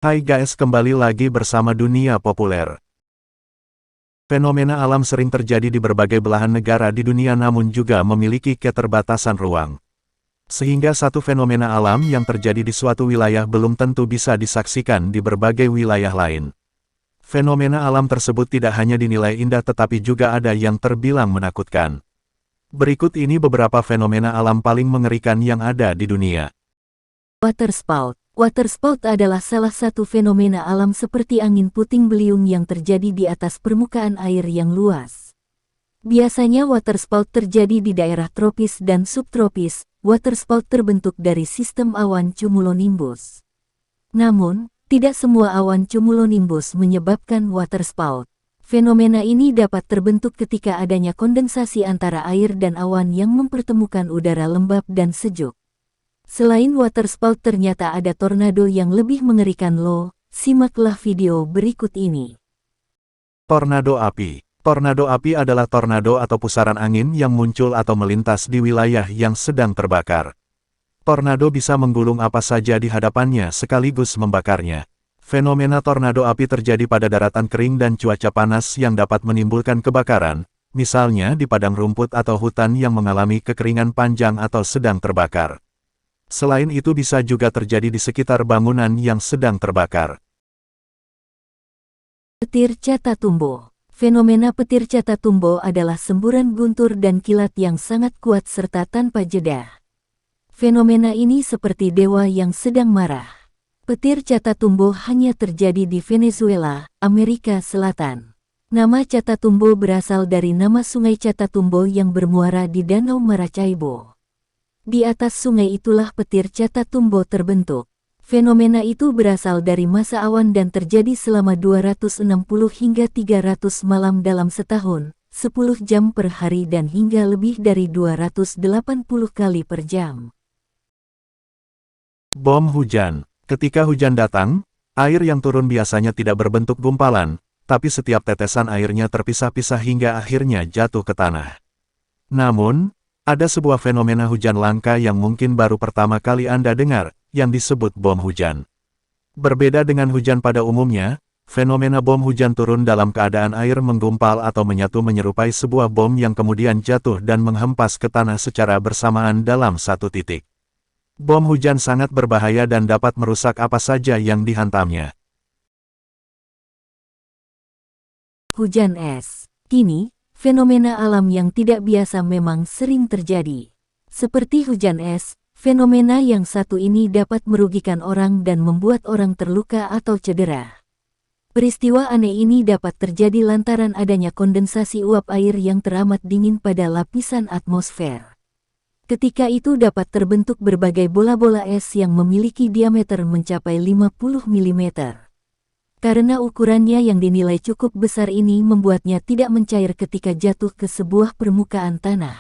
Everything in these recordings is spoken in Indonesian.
Hai guys, kembali lagi bersama Dunia Populer. Fenomena alam sering terjadi di berbagai belahan negara di dunia namun juga memiliki keterbatasan ruang. Sehingga satu fenomena alam yang terjadi di suatu wilayah belum tentu bisa disaksikan di berbagai wilayah lain. Fenomena alam tersebut tidak hanya dinilai indah tetapi juga ada yang terbilang menakutkan. Berikut ini beberapa fenomena alam paling mengerikan yang ada di dunia. Waterspout. Waterspout adalah salah satu fenomena alam seperti angin puting beliung yang terjadi di atas permukaan air yang luas. Biasanya waterspout terjadi di daerah tropis dan subtropis. Waterspout terbentuk dari sistem awan cumulonimbus. Namun, tidak semua awan cumulonimbus menyebabkan waterspout. Fenomena ini dapat terbentuk ketika adanya kondensasi antara air dan awan yang mempertemukan udara lembab dan sejuk. Selain waterspout ternyata ada tornado yang lebih mengerikan loh, simaklah video berikut ini. Tornado api. Tornado api adalah tornado atau pusaran angin yang muncul atau melintas di wilayah yang sedang terbakar. Tornado bisa menggulung apa saja di hadapannya sekaligus membakarnya. Fenomena tornado api terjadi pada daratan kering dan cuaca panas yang dapat menimbulkan kebakaran, misalnya di padang rumput atau hutan yang mengalami kekeringan panjang atau sedang terbakar. Selain itu bisa juga terjadi di sekitar bangunan yang sedang terbakar. Petir Catatumbo. Fenomena petir Catatumbo adalah semburan guntur dan kilat yang sangat kuat serta tanpa jeda. Fenomena ini seperti dewa yang sedang marah. Petir Catatumbo hanya terjadi di Venezuela, Amerika Selatan. Nama Catatumbo berasal dari nama sungai Catatumbo yang bermuara di Danau Maracaibo. Di atas sungai itulah petir Catatumbo terbentuk. Fenomena itu berasal dari massa awan dan terjadi selama 260 hingga 300 malam dalam setahun, 10 jam per hari dan hingga lebih dari 280 kali per jam. Bom hujan. Ketika hujan datang, air yang turun biasanya tidak berbentuk gumpalan, tapi setiap tetesan airnya terpisah-pisah hingga akhirnya jatuh ke tanah. Namun, ada sebuah fenomena hujan langka yang mungkin baru pertama kali Anda dengar, yang disebut bom hujan. Berbeda dengan hujan pada umumnya, fenomena bom hujan turun dalam keadaan air menggumpal atau menyatu menyerupai sebuah bom yang kemudian jatuh dan menghempas ke tanah secara bersamaan dalam satu titik. Bom hujan sangat berbahaya dan dapat merusak apa saja yang dihantamnya. Hujan es. Kini, fenomena alam yang tidak biasa memang sering terjadi. Seperti hujan es, fenomena yang satu ini dapat merugikan orang dan membuat orang terluka atau cedera. Peristiwa aneh ini dapat terjadi lantaran adanya kondensasi uap air yang teramat dingin pada lapisan atmosfer. Ketika itu dapat terbentuk berbagai bola-bola es yang memiliki diameter mencapai 50 mm. Karena ukurannya yang dinilai cukup besar ini membuatnya tidak mencair ketika jatuh ke sebuah permukaan tanah.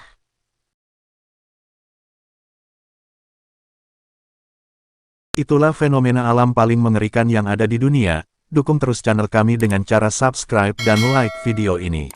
Itulah fenomena alam paling mengerikan yang ada di dunia. Dukung terus channel kami dengan cara subscribe dan like video ini.